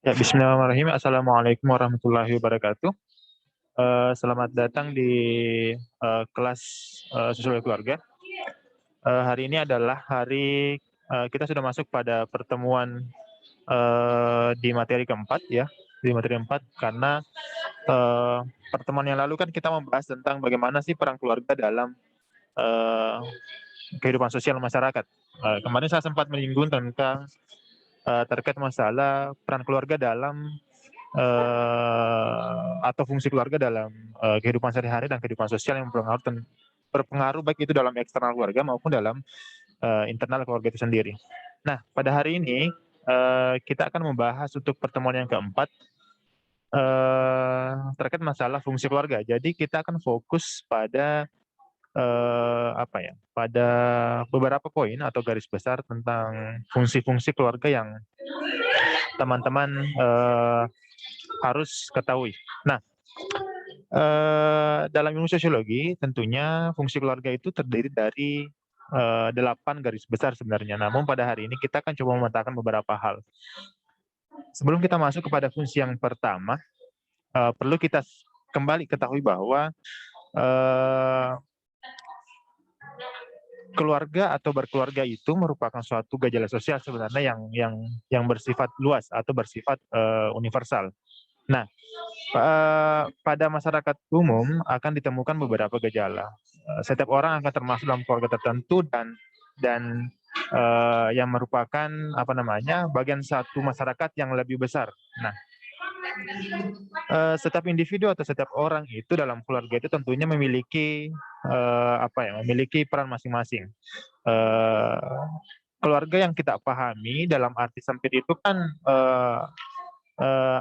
Ya, bismillahirrahmanirrahim. Assalamualaikum warahmatullahi wabarakatuh. Selamat datang di kelas sosiologi keluarga. Hari ini adalah hari kita sudah masuk pada pertemuan di materi keempat ya, di materi keempat karena eh, pertemuan yang lalu kan kita membahas tentang bagaimana sih peran keluarga dalam eh, kehidupan sosial masyarakat. Kemarin saya sempat menyinggung tentang terkait masalah peran keluarga dalam atau fungsi keluarga dalam kehidupan sehari-hari dan kehidupan sosial yang berpengaruh baik itu dalam eksternal keluarga maupun dalam internal keluarga itu sendiri. Nah, pada hari ini kita akan membahas untuk pertemuan yang keempat terkait masalah fungsi keluarga. Jadi kita akan fokus pada apa ya? Pada beberapa poin atau garis besar tentang fungsi-fungsi keluarga yang teman-teman harus ketahui. Nah, dalam ilmu sosiologi, tentunya fungsi keluarga itu terdiri dari 8 garis besar sebenarnya. Namun pada hari ini kita akan coba memetakan beberapa hal. Sebelum kita masuk kepada fungsi yang pertama, perlu kita kembali ketahui bahwa eh, keluarga atau berkeluarga itu merupakan suatu gejala sosial sebenarnya yang bersifat luas atau bersifat universal. Nah, pada masyarakat umum akan ditemukan beberapa gejala. Setiap orang akan termasuk dalam keluarga tertentu dan yang merupakan apa namanya bagian satu masyarakat yang lebih besar. Nah, setiap individu atau setiap orang itu dalam keluarga itu tentunya memiliki apa ya, memiliki peran masing-masing. Eh, Keluarga yang kita pahami dalam arti sempit itu kan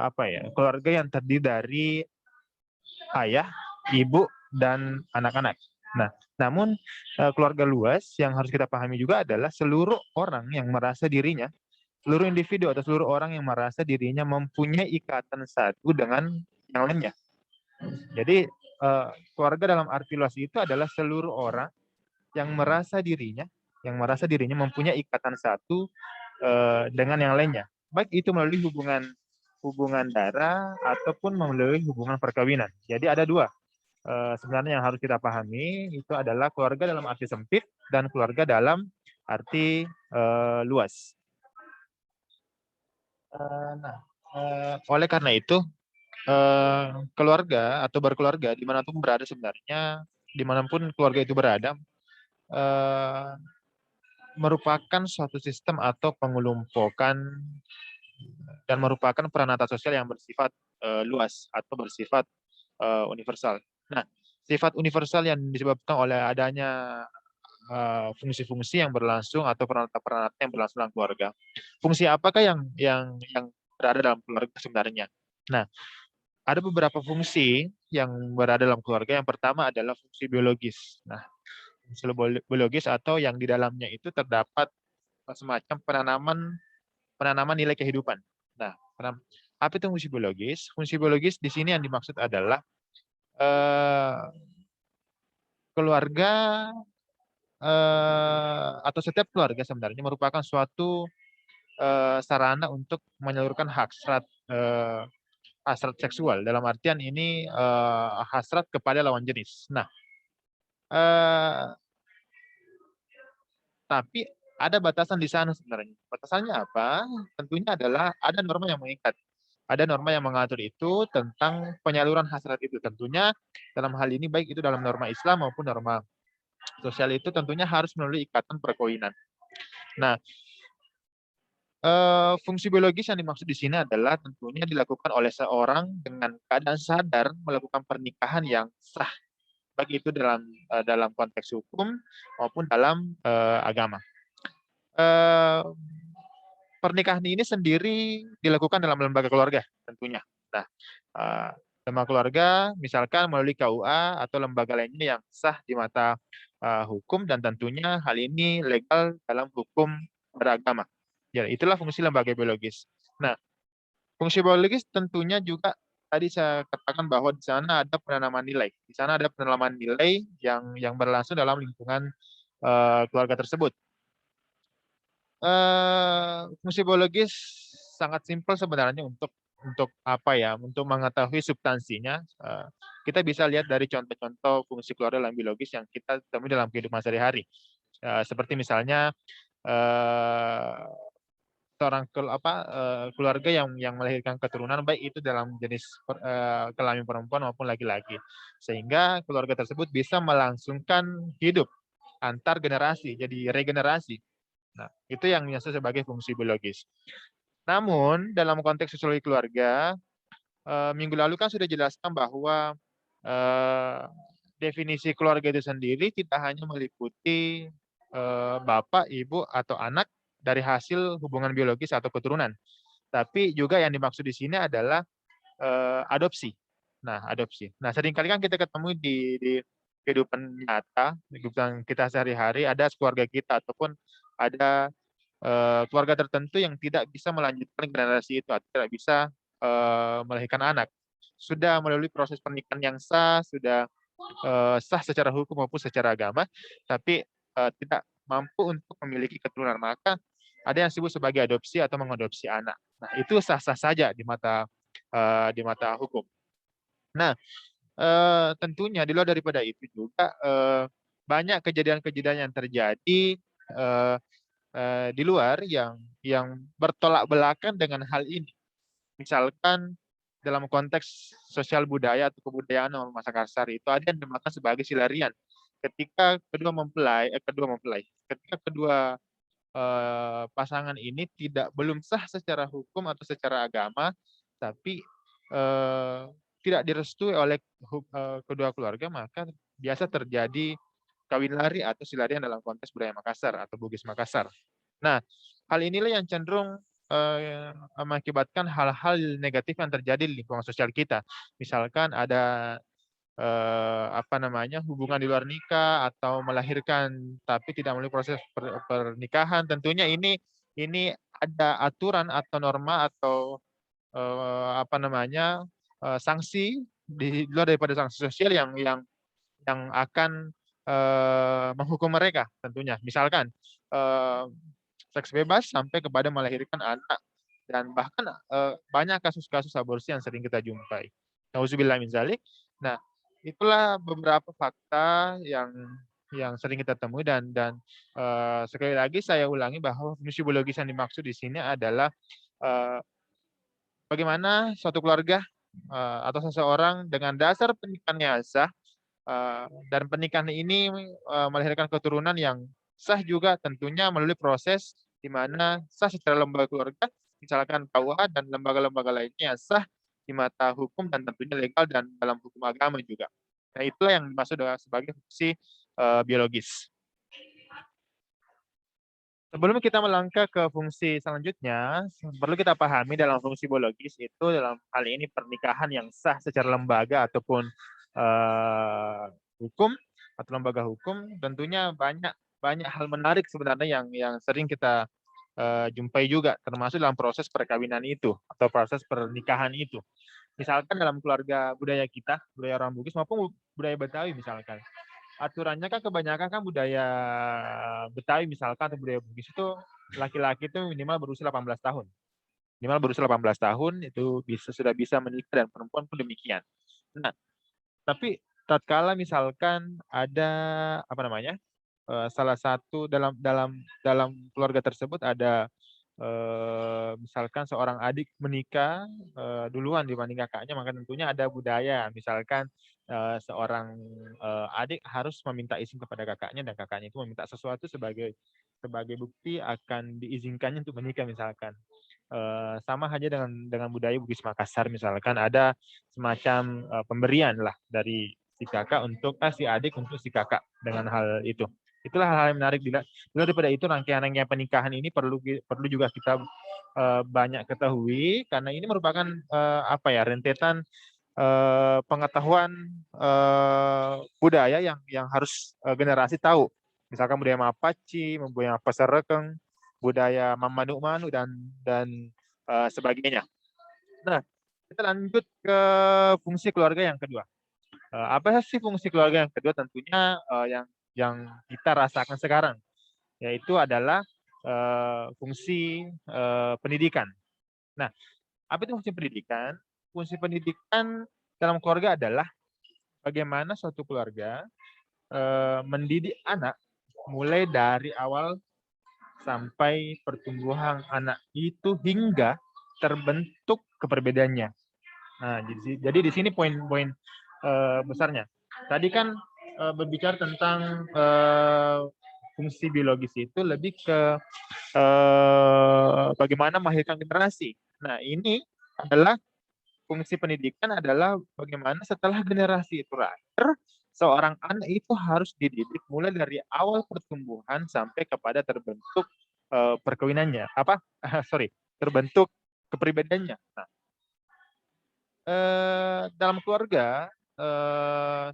apa ya, keluarga yang terdiri dari ayah, ibu, dan anak-anak. Nah, namun keluarga luas yang harus kita pahami juga adalah seluruh orang yang merasa dirinya, seluruh individu atau seluruh orang yang merasa dirinya mempunyai ikatan satu dengan yang lainnya. Jadi keluarga dalam arti luas itu adalah seluruh orang yang merasa dirinya mempunyai ikatan satu dengan yang lainnya. Baik itu melalui hubungan darah ataupun melalui hubungan perkawinan. Jadi ada dua sebenarnya yang harus kita pahami, itu adalah keluarga dalam arti sempit dan keluarga dalam arti luas. Nah, oleh karena itu keluarga atau berkeluarga dimanapun berada sebenarnya, dimanapun keluarga itu berada, eh, merupakan suatu sistem atau pengelompokan dan merupakan peranata sosial yang bersifat luas atau bersifat universal. Nah, sifat universal yang disebabkan oleh adanya fungsi-fungsi yang berlangsung atau peranata-peranata yang berlangsung dalam keluarga. Fungsi apakah yang berada dalam keluarga sebenarnya? Nah, ada beberapa fungsi yang berada dalam keluarga. Yang pertama adalah fungsi biologis. Nah, fungsi biologis atau yang di dalamnya itu terdapat semacam penanaman penanaman nilai kehidupan. Nah, apa itu fungsi biologis? Fungsi biologis di sini yang dimaksud adalah eh, keluarga atau setiap keluarga sebenarnya merupakan suatu sarana untuk menyalurkan hasrat seksual. Dalam artian ini hasrat kepada lawan jenis. Nah, eh, tapi ada batasan di sana sebenarnya. Batasannya apa? Tentunya adalah ada norma yang mengikat. Ada norma yang mengatur itu tentang penyaluran hasrat itu. Tentunya dalam hal ini baik itu dalam norma Islam maupun norma sosial itu tentunya harus melalui ikatan perkawinan. Nah, fungsi biologis yang dimaksud di sini adalah tentunya dilakukan oleh seorang dengan keadaan sadar melakukan pernikahan yang sah, baik itu dalam konteks hukum maupun dalam agama. Eh, Pernikahan ini sendiri dilakukan dalam lembaga keluarga tentunya. Nah, eh, lembaga keluarga misalkan melalui KUA atau lembaga lainnya yang sah di mata hukum dan tentunya hal ini legal dalam hukum beragama. Ya, itulah fungsi lembaga biologis. Nah, fungsi biologis tentunya juga tadi saya katakan bahwa di sana ada penanaman nilai. Di sana ada penanaman nilai yang berlangsung dalam lingkungan keluarga tersebut. Fungsi biologis sangat simpel sebenarnya untuk apa ya, untuk mengetahui substansinya. Kita bisa lihat dari contoh-contoh fungsi keluarga dalam biologis yang kita temui dalam kehidupan sehari-hari. Seperti misalnya eh, keluarga yang melahirkan keturunan, baik itu dalam jenis kelamin perempuan maupun laki-laki, sehingga keluarga tersebut bisa melangsungkan hidup antar generasi, jadi regenerasi. Nah, itu yang biasa sebagai fungsi biologis. Namun dalam konteks sosiologi keluarga, minggu lalu kan sudah jelaskan bahwa eh, definisi keluarga itu sendiri tidak hanya meliputi bapak, ibu, atau anak dari hasil hubungan biologis atau keturunan, tapi juga yang dimaksud di sini adalah adopsi. Nah, adopsi. Nah, seringkali kan kita ketemu di kehidupan nyata, di kehidupan kita sehari-hari, ada keluarga kita ataupun ada keluarga tertentu yang tidak bisa melanjutkan generasi itu atau tidak bisa melahirkan anak. Sudah melalui proses pernikahan yang sah, sudah sah secara hukum maupun secara agama, tapi tidak mampu untuk memiliki keturunan. Maka ada yang disebut sebagai adopsi atau mengadopsi anak. Nah, itu sah-sah saja di mata hukum. Nah, tentunya di luar daripada itu juga banyak kejadian-kejadian yang terjadi di luar yang bertolak belakang dengan hal ini. Misalkan dalam konteks sosial budaya atau kebudayaan dalam masa kasar itu ada yang dinamakan sebagai silarian. Ketika ketika kedua pasangan ini belum sah secara hukum atau secara agama, tapi eh, tidak direstui oleh kedua keluarga, maka biasa terjadi kawin lari atau silarian dalam konteks budaya Makassar atau Bugis Makassar. Nah, hal inilah yang cenderung mengakibatkan hal-hal negatif yang terjadi di lingkungan sosial kita. Misalkan ada hubungan di luar nikah atau melahirkan tapi tidak melalui proses pernikahan. Tentunya ini ada aturan atau norma atau sanksi di luar daripada sanksi sosial yang akan menghukum mereka tentunya. Misalkan seks bebas sampai kepada melahirkan anak, dan bahkan banyak kasus-kasus aborsi yang sering kita jumpai. Nauzubillah min zalik. Nah, itulah beberapa fakta yang sering kita temui, dan sekali lagi saya ulangi bahwa fungsi biologis yang dimaksud di sini adalah eh, bagaimana suatu keluarga atau seseorang dengan dasar pernikahannya sah, dan pernikahan ini melahirkan keturunan yang sah juga tentunya melalui proses di mana sah secara lembaga keluarga, misalkan KUA dan lembaga-lembaga lainnya yang sah di mata hukum dan tentunya legal dan dalam hukum agama juga. Nah, itulah yang dimaksud sebagai fungsi biologis. Sebelum kita melangkah ke fungsi selanjutnya, perlu kita pahami dalam fungsi biologis itu dalam hal ini pernikahan yang sah secara lembaga ataupun hukum atau lembaga hukum, tentunya banyak banyak hal menarik sebenarnya yang sering kita jumpai juga, termasuk dalam proses perkawinan itu atau proses pernikahan itu. Misalkan dalam keluarga budaya kita, budaya orang Bugis maupun budaya Betawi misalkan, aturannya kan kebanyakan kan budaya Betawi misalkan atau budaya Bugis itu laki-laki itu minimal berusia 18 tahun. Minimal berusia 18 tahun itu sudah bisa menikah, dan perempuan pun demikian. Nah, tapi tatkala misalkan ada salah satu dalam keluarga tersebut ada misalkan seorang adik menikah duluan dibanding kakaknya, maka tentunya ada budaya misalkan seorang adik harus meminta izin kepada kakaknya, dan kakaknya itu meminta sesuatu sebagai bukti akan diizinkannya untuk menikah misalkan. Sama aja dengan budaya Bugis Makassar, misalkan ada semacam pemberian lah dari si kakak untuk si adik untuk si kakak dengan hal itu. Itulah hal-hal yang menarik. Daripada itu, rangkaian-rangkaian pernikahan ini perlu juga kita banyak ketahui, karena ini merupakan rentetan pengetahuan budaya yang harus generasi tahu. Misalkan budaya Mapaci, budaya Pasarekeng, budaya Manu dan sebagainya. Nah, kita lanjut ke fungsi keluarga yang kedua. Apa sih fungsi keluarga yang kedua? Tentunya yang kita rasakan sekarang, yaitu adalah fungsi pendidikan. Nah, apa itu fungsi pendidikan? Fungsi pendidikan dalam keluarga adalah bagaimana suatu keluarga mendidik anak mulai dari awal sampai pertumbuhan anak itu hingga terbentuk kepribadiannya. Nah, jadi di sini poin-poin besarnya. Tadi kan berbicara tentang fungsi biologis itu lebih ke bagaimana melahirkan generasi. Nah, ini adalah fungsi pendidikan adalah bagaimana setelah generasi itu lahir, seorang anak itu harus dididik mulai dari awal pertumbuhan sampai kepada terbentuk perkawinannya. Apa? Sorry, terbentuk kepribadiannya. Nah, dalam keluarga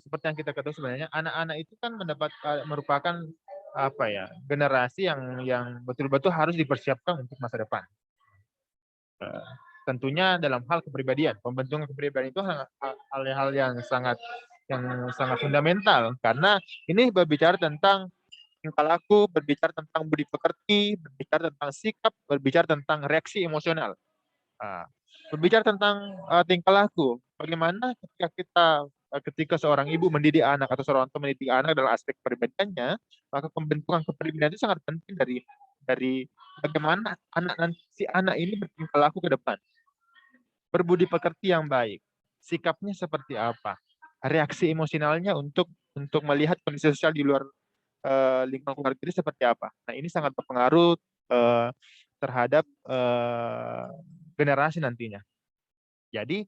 seperti yang kita ketahui sebenarnya anak-anak itu kan merupakan apa ya generasi yang betul-betul harus dipersiapkan untuk masa depan. Tentunya dalam hal kepribadian, pembentukan kepribadian itu hal-hal yang sangat fundamental karena ini berbicara tentang tingkah laku, berbicara tentang budi pekerti, berbicara tentang sikap, berbicara tentang reaksi emosional. Berbicara tentang tingkah laku, bagaimana ketika seorang ibu mendidik anak atau seorang tua mendidik anak dalam aspek kepribadiannya, maka pembentukan kepribadian itu sangat penting dari bagaimana si anak ini bertingkah laku ke depan, berbudi pekerti yang baik, sikapnya seperti apa, reaksi emosionalnya untuk melihat kondisi sosial di luar lingkungan keluarga itu seperti apa. Nah, ini sangat berpengaruh terhadap generasi nantinya. Jadi,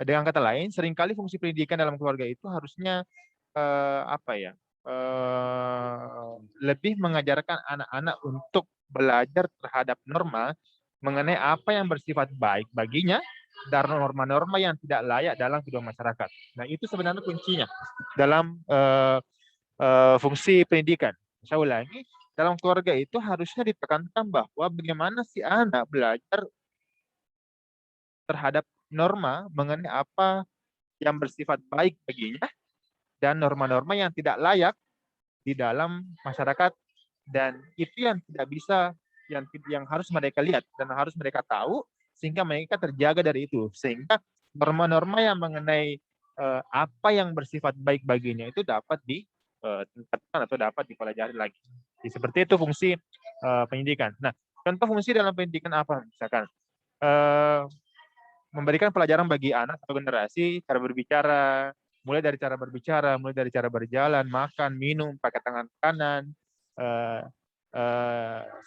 dengan kata lain, seringkali fungsi pendidikan dalam keluarga itu harusnya apa ya? Lebih mengajarkan anak-anak untuk belajar terhadap norma mengenai apa yang bersifat baik baginya dan norma-norma yang tidak layak dalam kehidupan masyarakat. Nah, itu sebenarnya kuncinya dalam fungsi pendidikan. Saya ulangi, dalam keluarga itu harusnya ditekankan bahwa bagaimana si anak belajar terhadap norma mengenai apa yang bersifat baik baginya dan norma-norma yang tidak layak di dalam masyarakat, dan itu yang tidak bisa yang harus mereka lihat dan harus mereka tahu sehingga mereka terjaga dari itu, sehingga norma-norma yang mengenai apa yang bersifat baik baginya itu dapat ditingkatkan atau dapat dipelajari lagi. Jadi, seperti itu fungsi pendidikan. Nah, contoh fungsi dalam pendidikan apa misalkan memberikan pelajaran bagi anak atau generasi cara berbicara, mulai dari cara berbicara, mulai dari cara berjalan, makan, minum, pakai tangan kanan,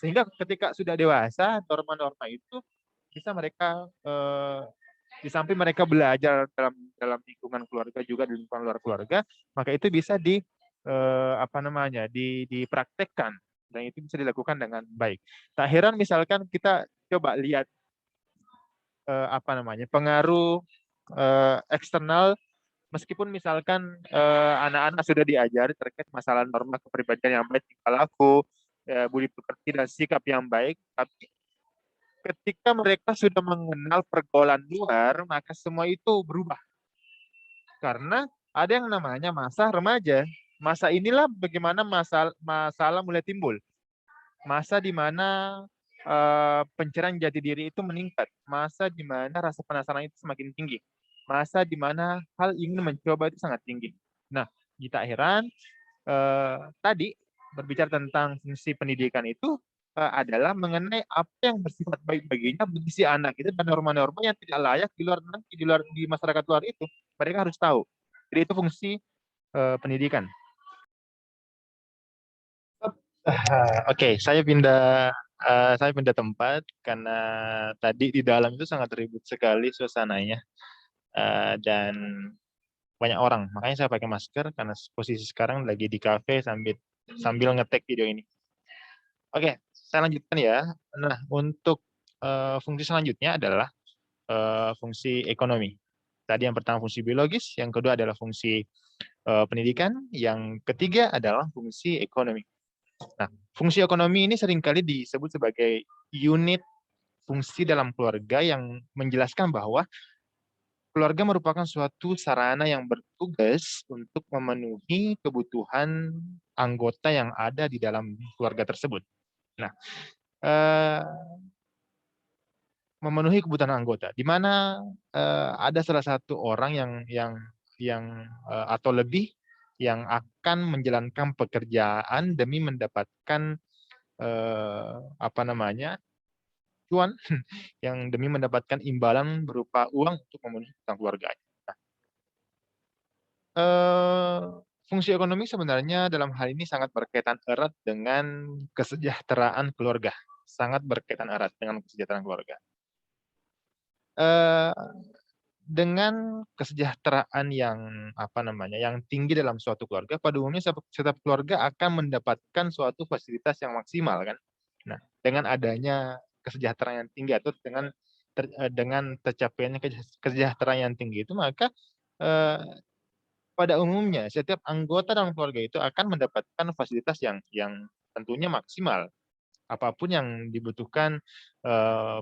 sehingga ketika sudah dewasa norma-norma itu bisa mereka di samping mereka belajar dalam lingkungan keluarga juga di lingkungan luar keluarga, maka itu bisa dipraktekkan dan itu bisa dilakukan dengan baik. Tak heran misalkan kita coba lihat pengaruh eksternal, meskipun misalkan anak-anak sudah diajari terkait masalah norma kepribadian yang baik, tingkah laku, budi pekerti dan sikap yang baik, tapi ketika mereka sudah mengenal pergaulan luar, maka semua itu berubah. Karena ada yang namanya masa remaja. Masa inilah bagaimana masalah mulai timbul. Masa di mana pencerahan jati diri itu meningkat. Masa di mana rasa penasaran itu semakin tinggi. Masa di mana hal ingin mencoba itu sangat tinggi. Nah, di tak heran, tadi berbicara tentang fungsi pendidikan itu adalah mengenai apa yang bersifat baik baginya bagi si anak itu dan norma-norma yang tidak layak di masyarakat luar itu mereka harus tahu. Jadi itu fungsi pendidikan. Oke, saya pindah tempat karena tadi di dalam itu sangat ribut sekali suasananya dan banyak orang. Makanya saya pakai masker karena posisi sekarang lagi di kafe sambil ngetek video ini. Oke, saya lanjutkan ya. Nah, untuk fungsi selanjutnya adalah fungsi ekonomi. Tadi yang pertama fungsi biologis, yang kedua adalah fungsi pendidikan, yang ketiga adalah fungsi ekonomi. Nah, fungsi ekonomi ini seringkali disebut sebagai unit fungsi dalam keluarga yang menjelaskan bahwa keluarga merupakan suatu sarana yang bertugas untuk memenuhi kebutuhan anggota yang ada di dalam keluarga tersebut. Nah, memenuhi kebutuhan anggota, di mana ada salah satu orang atau lebih yang akan menjalankan pekerjaan demi mendapatkan apa namanya cuan yang demi mendapatkan imbalan berupa uang untuk memenuhi kebutuhan keluarganya. Nah, eh, fungsi ekonomi sebenarnya dalam hal ini sangat berkaitan erat dengan kesejahteraan keluarga, sangat berkaitan erat dengan kesejahteraan keluarga. Eh, dengan kesejahteraan yang yang tinggi dalam suatu keluarga, pada umumnya setiap keluarga akan mendapatkan suatu fasilitas yang maksimal kan. Nah, dengan adanya kesejahteraan yang tinggi atau dengan tercapainya kesejahteraan yang tinggi itu, maka eh, pada umumnya setiap anggota dalam keluarga itu akan mendapatkan fasilitas yang tentunya maksimal. Apapun yang dibutuhkan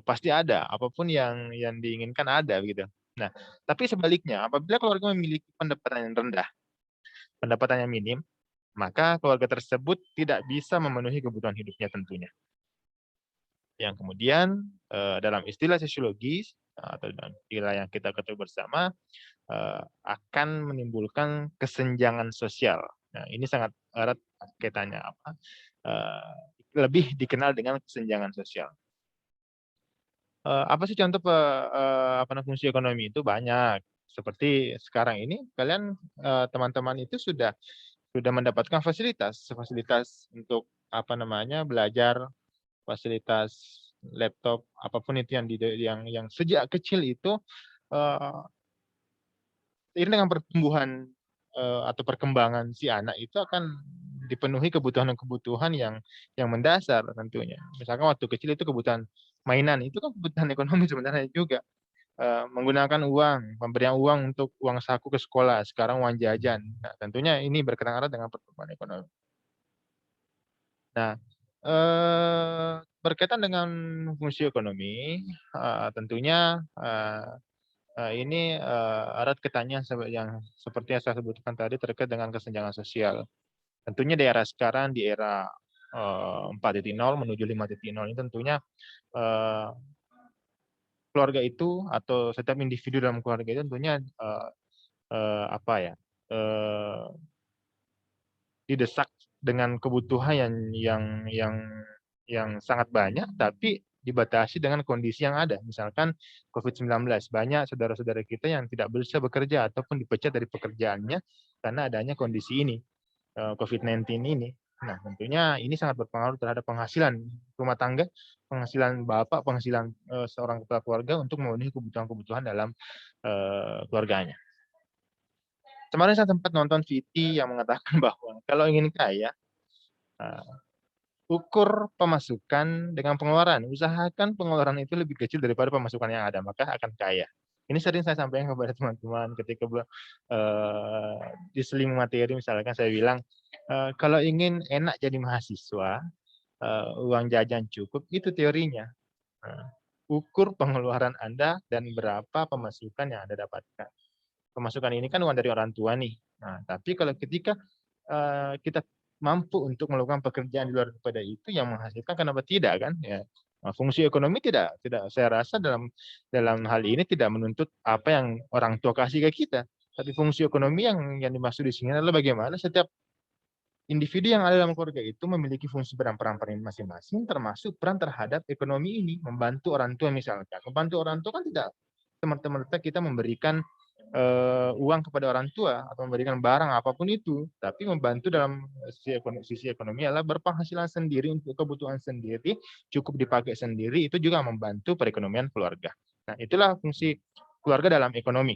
pasti ada, apapun yang diinginkan ada gitu. Nah, tapi sebaliknya, apabila keluarga memiliki pendapatan yang rendah, pendapatan yang minim, maka keluarga tersebut tidak bisa memenuhi kebutuhan hidupnya tentunya. Yang kemudian dalam istilah sosiologis atau dalam istilah yang kita ketahui bersama akan menimbulkan kesenjangan sosial. Nah, ini sangat erat kaitannya lebih dikenal dengan kesenjangan sosial. Apa sih contoh fungsi ekonomi itu banyak. Seperti sekarang ini kalian teman-teman itu sudah mendapatkan fasilitas fasilitas untuk belajar, fasilitas laptop, apapun itu yang sejak kecil itu eh, seiring dengan pertumbuhan atau perkembangan si anak itu akan dipenuhi kebutuhan-kebutuhan yang mendasar tentunya. Misalkan waktu kecil itu kebutuhan mainan, itu kan kebutuhan ekonomi sebenarnya juga. Menggunakan uang, pemberian uang untuk uang saku ke sekolah, sekarang uang jajan. Nah, tentunya ini berkaitan erat dengan pertumbuhan ekonomi. Nah, berkaitan dengan fungsi ekonomi, tentunya ini erat kaitannya yang seperti yang saya sebutkan tadi terkait dengan kesenjangan sosial. Tentunya di era sekarang, di era 4.0 menuju 5.0 ini tentunya eh, keluarga itu atau setiap individu dalam keluarga itu tentunya eh, apa ya eh, didesak dengan kebutuhan yang sangat banyak, tapi dibatasi dengan kondisi yang ada. Misalkan COVID-19, banyak saudara-saudara kita yang tidak bisa bekerja ataupun dipecat dari pekerjaannya karena adanya kondisi ini, COVID-19 ini. Nah, tentunya ini sangat berpengaruh terhadap penghasilan rumah tangga, penghasilan bapak, penghasilan seorang kepala keluarga untuk memenuhi kebutuhan-kebutuhan dalam keluarganya. Kemarin saya sempat nonton VT yang mengatakan bahwa kalau ingin kaya, ukur pemasukan dengan pengeluaran. Usahakan pengeluaran itu lebih kecil daripada pemasukan yang ada, maka akan kaya. Ini sering saya sampaikan kepada teman-teman ketika diseling materi, misalkan saya bilang, kalau ingin enak jadi mahasiswa, uang jajan cukup, itu teorinya. Ukur pengeluaran Anda dan berapa pemasukan yang Anda dapatkan. Pemasukan ini kan uang dari orang tua nih. Nah, tapi kalau ketika kita mampu untuk melakukan pekerjaan di luar daripada itu yang menghasilkan, kenapa tidak kan? Ya, nah, fungsi ekonomi tidak saya rasa dalam hal ini tidak menuntut apa yang orang tua kasih ke kita. Tapi fungsi ekonomi yang dimaksud di sini adalah bagaimana setiap individu yang ada dalam keluarga itu memiliki fungsi peran-peran masing-masing, termasuk peran terhadap ekonomi ini, membantu orang tua misalkan. Membantu orang tua kan tidak teman-teman kita memberikan uang kepada orang tua atau memberikan barang apapun itu, tapi membantu dalam sisi ekonomi adalah berpenghasilan sendiri untuk kebutuhan sendiri, cukup dipakai sendiri, itu juga membantu perekonomian keluarga. Nah, itulah fungsi keluarga dalam ekonomi.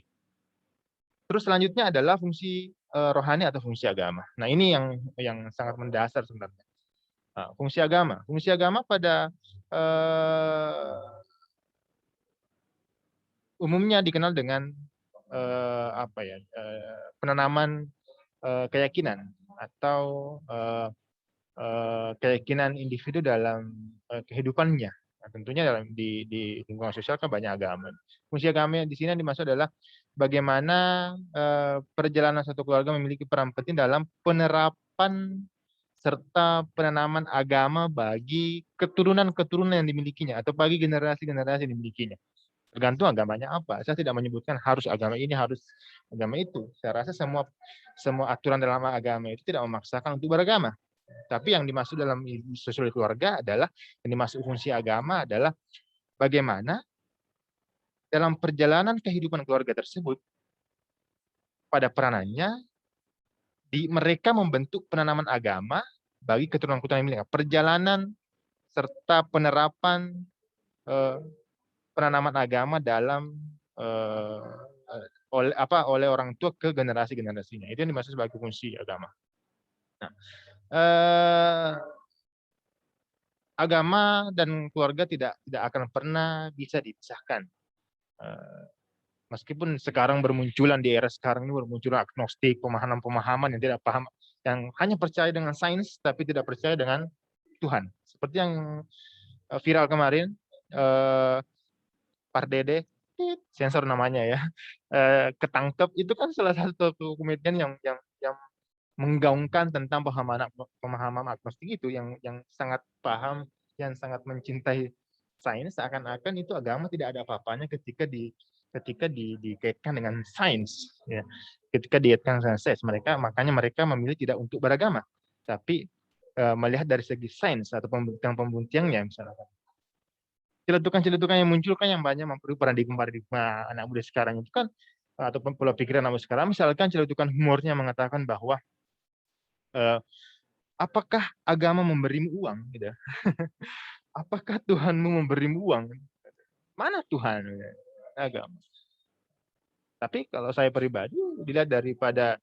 Terus selanjutnya adalah fungsi rohani atau fungsi agama. Nah, ini yang sangat mendasar sebenarnya. Nah, fungsi agama pada umumnya dikenal dengan penanaman keyakinan atau keyakinan individu dalam kehidupannya. Nah, tentunya di lingkungan sosial kan banyak agama. Fungsi agama di sini yang dimaksud adalah bagaimana perjalanan satu keluarga memiliki peran penting dalam penerapan serta penanaman agama bagi keturunan-keturunan yang dimilikinya atau bagi generasi-generasi yang dimilikinya. Tergantung agamanya apa. Saya tidak menyebutkan harus agama ini, harus agama itu. Saya rasa semua aturan dalam agama itu tidak memaksakan untuk beragama. Tapi yang dimaksud dalam sosial keluarga adalah, yang dimaksud fungsi agama adalah bagaimana dalam perjalanan kehidupan keluarga tersebut, pada peranannya, mereka membentuk penanaman agama bagi keturunan-keturunan yang milik. Perjalanan serta penerapan penanaman agama dalam oleh orang tua ke generasi-generasinya. Itu yang dimaksud sebagai fungsi agama. Nah, agama dan keluarga tidak akan pernah bisa dipisahkan. Meskipun sekarang bermunculan di era sekarang ini bermunculan agnostik, pemahaman-pemahaman yang tidak paham, yang hanya percaya dengan sains tapi tidak percaya dengan Tuhan. Seperti yang viral kemarin, Pardede, sensor namanya ya, ketangkep, itu kan salah satu komedian yang menggaungkan tentang pemahaman agnostik itu, yang sangat paham, yang sangat mencintai sains, seakan-akan itu agama tidak ada apa-apanya ketika dikaitkan dengan sains, ya. Ketika dikaitkan dengan sains, makanya mereka memilih tidak untuk beragama, tapi melihat dari segi sains atau pembuktiannya, misalnya. Celetukan-celetukan yang muncul kan yang banyak mempengaruhi paradigma anak muda sekarang itu kan, ataupun pola pikir anak muda sekarang, misalkan celetukan humornya mengatakan bahwa apakah agama memberimu uang, gitu. Apakah Tuhanmu memberimu uang? Mana Tuhan? Agama. Tapi kalau saya pribadi, dilihat daripada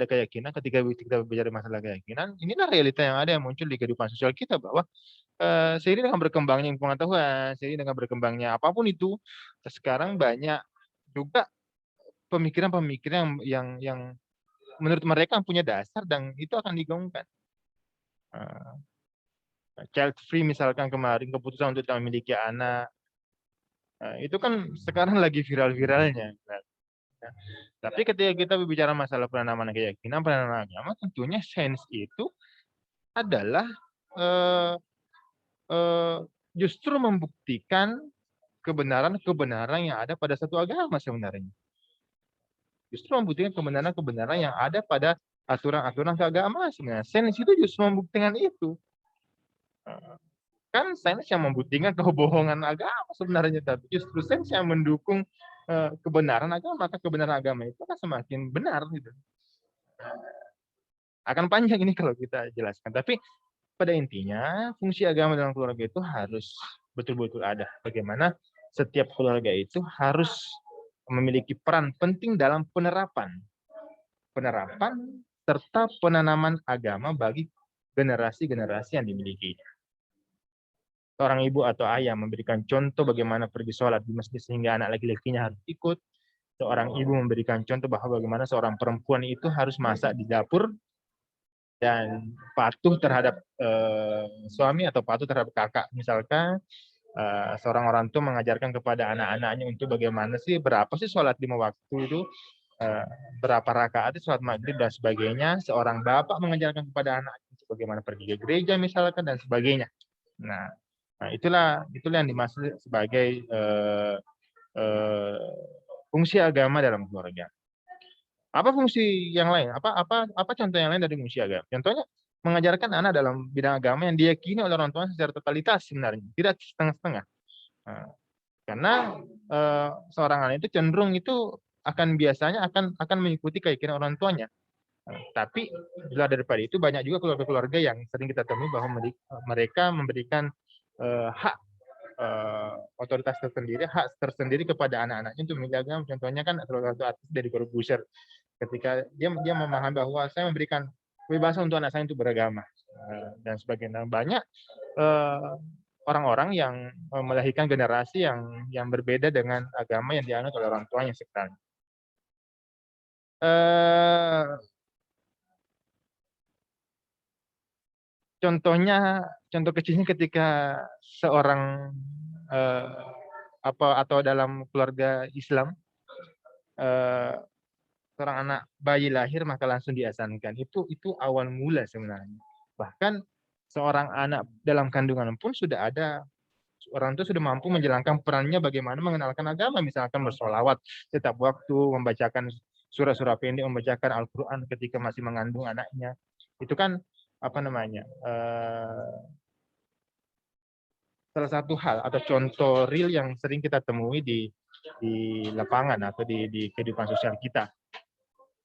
keyakinan, ketika kita berbicara masalah keyakinan, inilah realita yang ada, yang muncul di kehidupan sosial kita, bahwa seiring dengan berkembangnya pengetahuan, seiring dengan berkembangnya apapun itu, sekarang banyak juga pemikiran-pemikiran yang menurut mereka punya dasar dan itu akan digaungkan. Child free misalkan kemarin, keputusan untuk tidak memiliki anak, itu kan sekarang lagi viral-viralnya. Tapi ketika kita berbicara masalah penanaman keyakinan, penanaman agama, tentunya sains itu adalah justru membuktikan kebenaran-kebenaran yang ada pada satu agama sebenarnya. Justru membuktikan kebenaran-kebenaran yang ada pada aturan-aturan keagamaan sebenarnya. Sains itu justru membuktikan itu. Kan sains yang membuktikan kebohongan agama sebenarnya, tapi justru sains yang mendukung kebenaran agama, maka kebenaran agama itu akan semakin benar gitu. Akan panjang ini kalau kita jelaskan, tapi pada intinya fungsi agama dalam keluarga itu harus betul-betul ada. Bagaimana setiap keluarga itu harus memiliki peran penting dalam penerapan serta penanaman agama bagi generasi-generasi yang dimilikinya. Seorang ibu atau ayah memberikan contoh bagaimana pergi sholat di masjid sehingga anak laki-lakinya harus ikut. Seorang ibu memberikan contoh bahwa bagaimana seorang perempuan itu harus masak di dapur dan patuh terhadap suami atau patuh terhadap kakak. Misalkan seorang orang tua mengajarkan kepada anak-anaknya untuk bagaimana sih, berapa sih sholat 5 waktu itu, berapa rakaat sholat maghrib dan sebagainya. Seorang bapak mengajarkan kepada anaknya bagaimana pergi ke gereja misalkan dan sebagainya. Nah, itulah yang dimaksud sebagai fungsi agama dalam keluarga. Apa fungsi yang lain? Apa contoh yang lain dari fungsi agama? Contohnya mengajarkan anak dalam bidang agama yang diyakini oleh orang tua secara totalitas sebenarnya, tidak setengah-setengah. Karena seorang anak itu cenderung itu biasanya akan mengikuti keyakinan orang tuanya. Tapi di luar daripada itu, banyak juga keluarga-keluarga yang sering kita temui bahwa mereka memberikan hak otoritas tersendiri, hak tersendiri kepada anak-anaknya untuk memilih agama. Contohnya kan salah satu artis dari Corbuzier, ketika dia memahami bahwa saya memberikan kebebasan untuk anak saya untuk beragama dan sebagainya. Banyak orang-orang yang melahirkan generasi yang berbeda dengan agama yang dianut oleh orang tuanya sekarang. Contoh kecilnya ketika seorang atau dalam keluarga Islam, seorang anak bayi lahir maka langsung diazankan. Itu awal mula sebenarnya. Bahkan seorang anak dalam kandungan pun sudah ada, orang itu sudah mampu menjalankan perannya bagaimana mengenalkan agama, misalkan bersolawat setiap waktu, membacakan surah-surah pendek, membacakan Al-Quran ketika masih mengandung anaknya. Itu kan apa namanya, salah satu hal atau contoh real yang sering kita temui di lapangan atau di kehidupan sosial kita.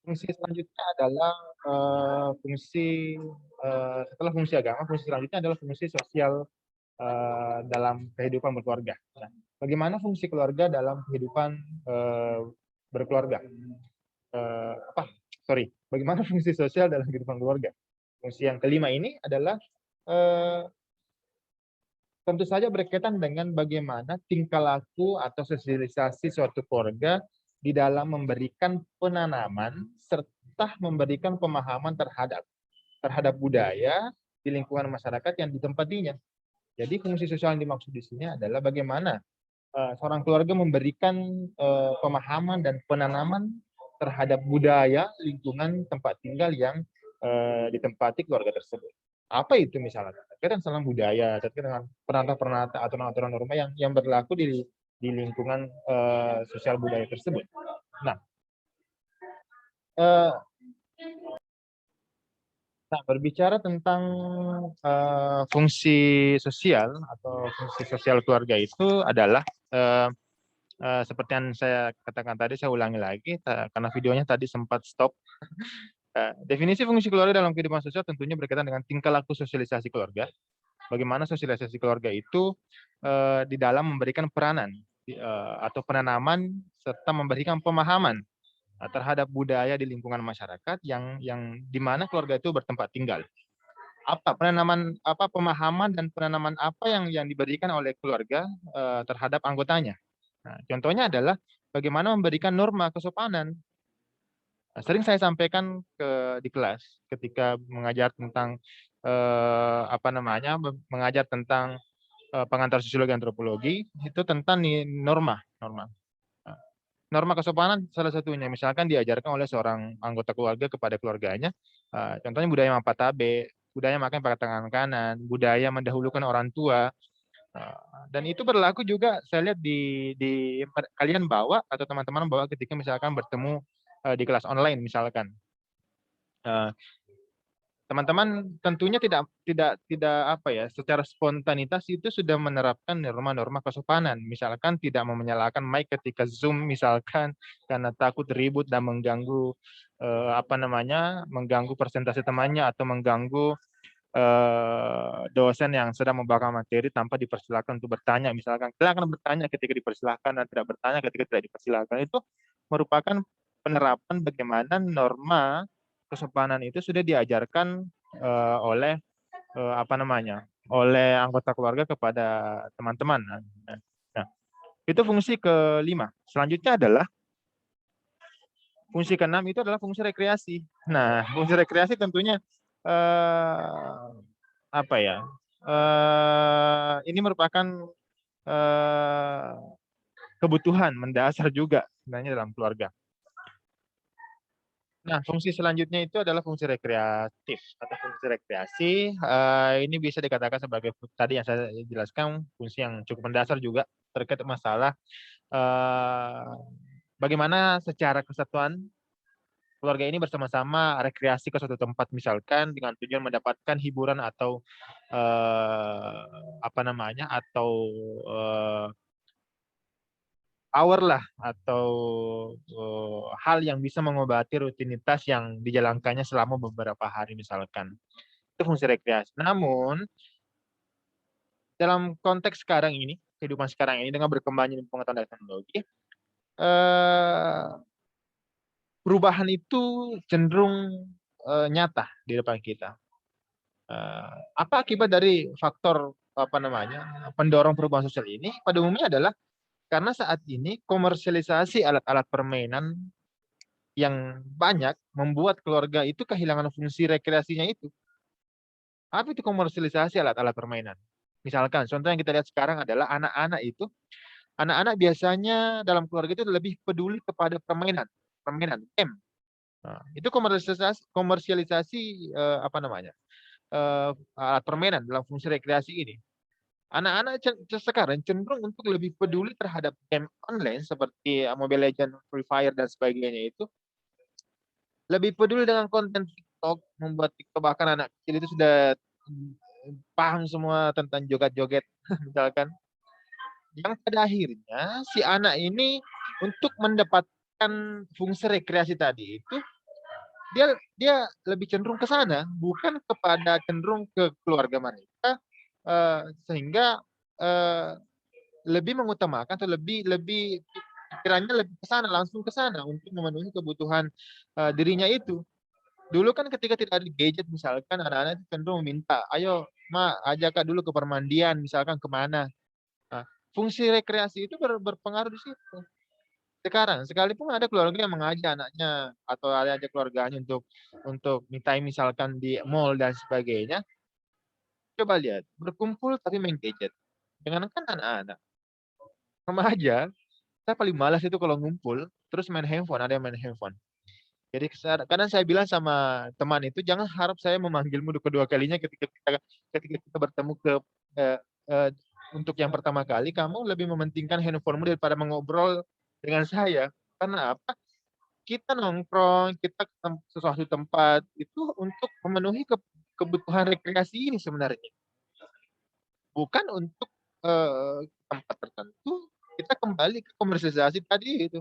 Fungsi selanjutnya adalah fungsi setelah fungsi agama, fungsi selanjutnya adalah fungsi sosial dalam kehidupan berkeluarga. Nah, bagaimana fungsi keluarga dalam kehidupan berkeluarga? Bagaimana fungsi sosial dalam kehidupan keluarga? Fungsi yang kelima ini adalah tentu saja berkaitan dengan bagaimana tingkah laku atau sosialisasi suatu keluarga di dalam memberikan penanaman serta memberikan pemahaman terhadap budaya di lingkungan masyarakat yang ditempatinya. Jadi fungsi sosial yang dimaksud di sini adalah bagaimana seorang keluarga memberikan pemahaman dan penanaman terhadap budaya lingkungan tempat tinggal yang ditempati keluarga tersebut. Apa itu misalnya? Terkait dengan budaya, terkait dengan peraturan-peraturan atau aturan norma yang berlaku di lingkungan sosial budaya tersebut. Nah, berbicara tentang fungsi sosial atau fungsi sosial keluarga itu adalah seperti yang saya katakan tadi, saya ulangi lagi karena videonya tadi sempat stop. Definisi fungsi keluarga dalam kehidupan sosial tentunya berkaitan dengan tingkah laku sosialisasi keluarga. Bagaimana sosialisasi keluarga itu di dalam memberikan peranan atau penanaman serta memberikan pemahaman terhadap budaya di lingkungan masyarakat yang di mana keluarga itu bertempat tinggal. Pemahaman dan penanaman apa yang diberikan oleh keluarga terhadap anggotanya. Nah, contohnya adalah bagaimana memberikan norma kesopanan. Sering saya sampaikan di kelas ketika mengajar tentang mengajar tentang pengantar sosiologi antropologi itu tentang norma. Norma kesopanan salah satunya, misalkan diajarkan oleh seorang anggota keluarga kepada keluarganya, contohnya budaya mapatabe, budaya makan pakai tangan kanan, budaya mendahulukan orang tua, dan itu berlaku juga saya lihat di kalian bawa atau teman-teman bawa ketika misalkan bertemu di kelas online misalkan. Teman-teman tentunya tidak secara spontanitas itu sudah menerapkan norma-norma kesopanan, misalkan tidak mau menyalakan mic ketika Zoom misalkan karena takut ribut dan mengganggu mengganggu presentasi temannya atau mengganggu dosen yang sedang membawa materi tanpa dipersilakan untuk bertanya, misalkan silakan bertanya ketika dipersilakan dan tidak bertanya ketika tidak dipersilakan. Itu merupakan penerapan bagaimana norma kesopanan itu sudah diajarkan oleh oleh anggota keluarga kepada teman-teman. Nah, itu fungsi kelima. Selanjutnya adalah fungsi keenam, itu adalah fungsi rekreasi. Nah, fungsi rekreasi tentunya ini merupakan kebutuhan mendasar juga sebenarnya dalam keluarga. Nah, fungsi selanjutnya itu adalah fungsi rekreatif atau fungsi rekreasi. Ini bisa dikatakan sebagai tadi yang saya jelaskan, fungsi yang cukup mendasar juga terkait masalah bagaimana secara kesatuan keluarga ini bersama-sama rekreasi ke suatu tempat misalkan dengan tujuan mendapatkan hiburan atau power lah atau hal yang bisa mengobati rutinitas yang dijalankannya selama beberapa hari misalkan. Itu fungsi rekreasi. Namun dalam konteks sekarang ini, kehidupan sekarang ini dengan berkembangnya pengetahuan dan teknologi, perubahan itu cenderung nyata di depan kita. Apa akibat dari faktor pendorong perubahan sosial ini? Pada umumnya adalah karena saat ini komersialisasi alat-alat permainan yang banyak membuat keluarga itu kehilangan fungsi rekreasinya itu. Apa itu komersialisasi alat-alat permainan? Misalkan, contoh yang kita lihat sekarang adalah anak-anak biasanya dalam keluarga itu lebih peduli kepada permainan, game. Nah, itu komersialisasi alat permainan dalam fungsi rekreasi ini. Anak-anak sekarang cenderung untuk lebih peduli terhadap game online seperti Mobile Legends, Free Fire dan sebagainya itu, lebih peduli dengan konten TikTok, membuat TikTok, bahkan anak kecil itu sudah paham semua tentang joget-joget misalkan. Yang pada akhirnya si anak ini untuk mendapatkan fungsi rekreasi tadi itu dia dia lebih cenderung ke sana, bukan kepada cenderung ke keluarga mereka, sehingga lebih mengutamakan atau lebih lebih pikirannya lebih ke sana, langsung ke sana untuk memenuhi kebutuhan dirinya itu. Dulu kan ketika tidak ada gadget misalkan, anak-anak cenderung minta, ayo ma ajak Kak dulu ke permandian misalkan kemana. Nah, fungsi rekreasi itu berpengaruh di situ. Sekarang, sekalipun ada keluarga yang mengajak anaknya atau ada keluarganya untuk me time misalkan di mall dan sebagainya, coba lihat, berkumpul tapi main gadget. Jangankan anak-anak, remaja, saya paling malas itu kalau ngumpul, terus main handphone, ada yang main handphone. Jadi kadang saya bilang sama teman itu, jangan harap saya memanggilmu kedua kalinya ketika kita bertemu eh, eh, untuk yang pertama kali, kamu lebih mementingkan handphonemu daripada mengobrol dengan saya. Karena apa? Kita nongkrong, kita ke sesuatu tempat itu untuk memenuhi kebutuhan rekreasi ini sebenarnya. Bukan untuk tempat tertentu, kita kembali ke komersialisasi tadi itu.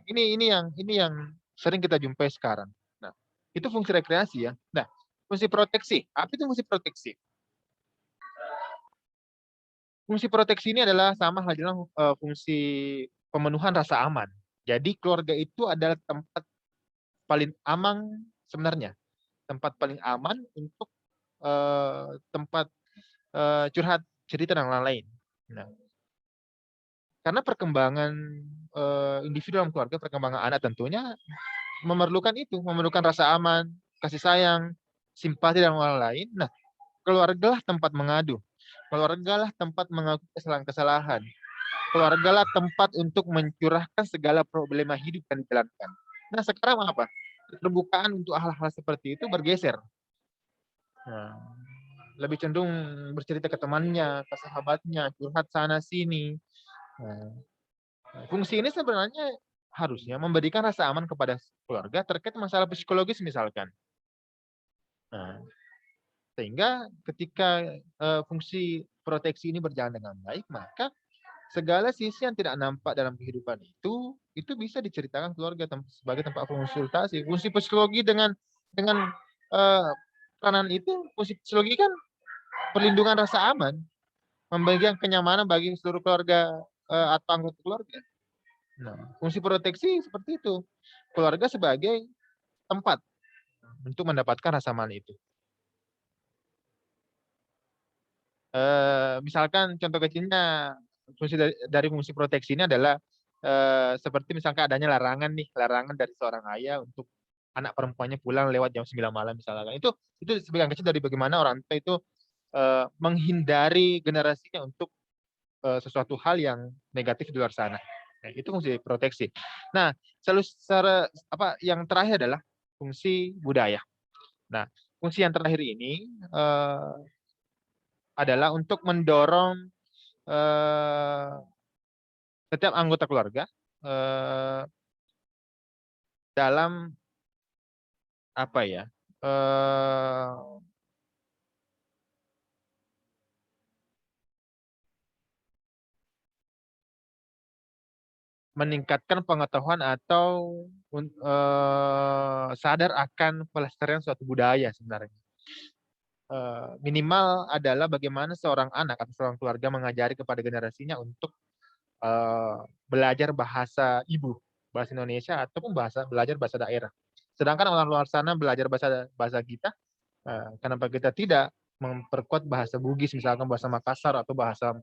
Ini yang sering kita jumpai sekarang. Nah, itu fungsi rekreasi ya. Nah, fungsi proteksi. Apa itu fungsi proteksi? Fungsi proteksi ini adalah sama halnya fungsi pemenuhan rasa aman. Jadi keluarga itu adalah tempat paling aman sebenarnya, tempat paling aman untuk tempat curhat cerita dan lain-lain. Nah, karena perkembangan individu dalam keluarga, perkembangan anak tentunya memerlukan itu, memerlukan rasa aman, kasih sayang, simpati dan lain-lain. Nah, keluargalah tempat mengadu, keluargalah tempat mengakui kesalahan-kesalahan, keluargalah tempat untuk mencurahkan segala problema hidup yang dijalankan. Nah, sekarang apa? Keterbukaan untuk hal-hal seperti itu bergeser. Nah, lebih cenderung bercerita ke temannya, ke sahabatnya, curhat sana sini. Nah, fungsi ini sebenarnya harusnya memberikan rasa aman kepada keluarga terkait masalah psikologis misalkan. Nah, sehingga ketika fungsi proteksi ini berjalan dengan baik, maka segala sisi yang tidak nampak dalam kehidupan itu bisa diceritakan keluarga sebagai tempat konsultasi. Fungsi psikologi dengan peranan itu, fungsi psikologi kan perlindungan rasa aman, memberikan kenyamanan bagi seluruh keluarga atau anggota keluarga. Nah, fungsi proteksi seperti itu. Keluarga sebagai tempat untuk mendapatkan rasa aman itu. Misalkan contoh kecilnya fungsi dari fungsi proteksi ini adalah seperti misalkan adanya larangan dari seorang ayah untuk anak perempuannya pulang lewat jam 9 malam misalkan. Itu sebagian kecil dari bagaimana orang tua itu menghindari generasinya untuk sesuatu hal yang negatif di luar sana. Nah, itu fungsi proteksi. Nah, yang terakhir adalah fungsi budaya. Nah, fungsi yang terakhir ini adalah untuk mendorong setiap anggota keluarga dalam apa ya? Meningkatkan pengetahuan atau sadar akan pelestarian suatu budaya sebenarnya. Minimal adalah bagaimana seorang anak atau seorang keluarga mengajari kepada generasinya untuk belajar bahasa ibu, bahasa Indonesia ataupun belajar bahasa daerah. Sedangkan orang luar sana belajar bahasa kita, kenapa kita tidak memperkuat bahasa Bugis, misalkan bahasa Makassar atau bahasa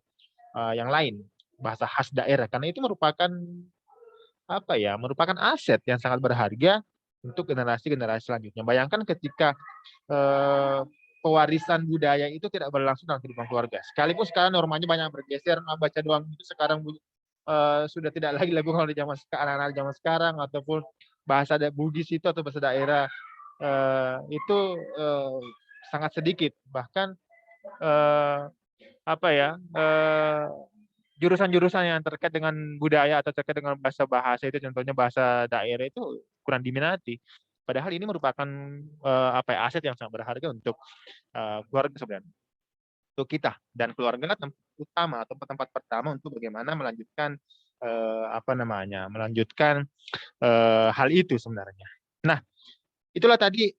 yang lain, bahasa khas daerah, karena itu merupakan merupakan aset yang sangat berharga untuk generasi-generasi selanjutnya. Bayangkan ketika pewarisan budaya itu tidak berlangsung dalam kehidupan keluarga. Sekalipun sekarang normanya banyak bergeser, baca doang itu sekarang sudah tidak lagi dilakukan oleh anak-anak zaman sekarang, ataupun bahasa Bugis itu atau bahasa daerah itu sangat sedikit. Bahkan eh, apa ya, jurusan-jurusan yang terkait dengan budaya atau terkait dengan bahasa-bahasa itu, contohnya bahasa daerah itu kurang diminati. Padahal ini merupakan apa ya, aset yang sangat berharga untuk keluarga sebenarnya, untuk kita dan keluarga tempat utama atau tempat pertama untuk bagaimana melanjutkan apa namanya, melanjutkan hal itu sebenarnya. Nah, itulah tadi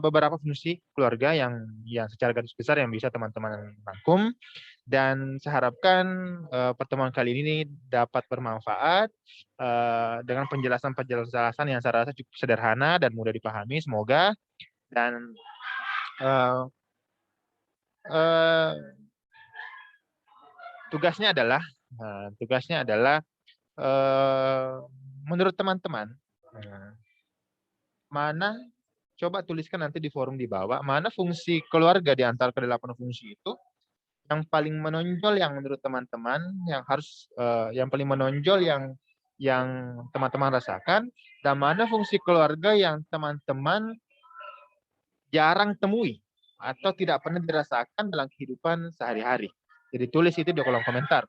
beberapa fungsi keluarga yang secara garis besar yang bisa teman-teman rangkum, dan saya harapkan pertemuan kali ini dapat bermanfaat dengan penjelasan-penjelasan yang saya rasa cukup sederhana dan mudah dipahami, semoga. Dan eh, eh, tugasnya adalah menurut teman-teman, mana, coba tuliskan nanti di forum di bawah, mana fungsi keluarga di antara kedelapan fungsi itu yang paling menonjol, yang menurut teman-teman yang harus yang paling menonjol, yang teman-teman rasakan, dan mana fungsi keluarga yang teman-teman jarang temui atau tidak pernah dirasakan dalam kehidupan sehari-hari. Jadi tulis itu di kolom komentar.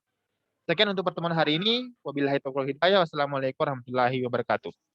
Sekian untuk pertemuan hari ini. Wabillahi taufiq wal hidayah. Wassalamualaikum warahmatullahi wabarakatuh.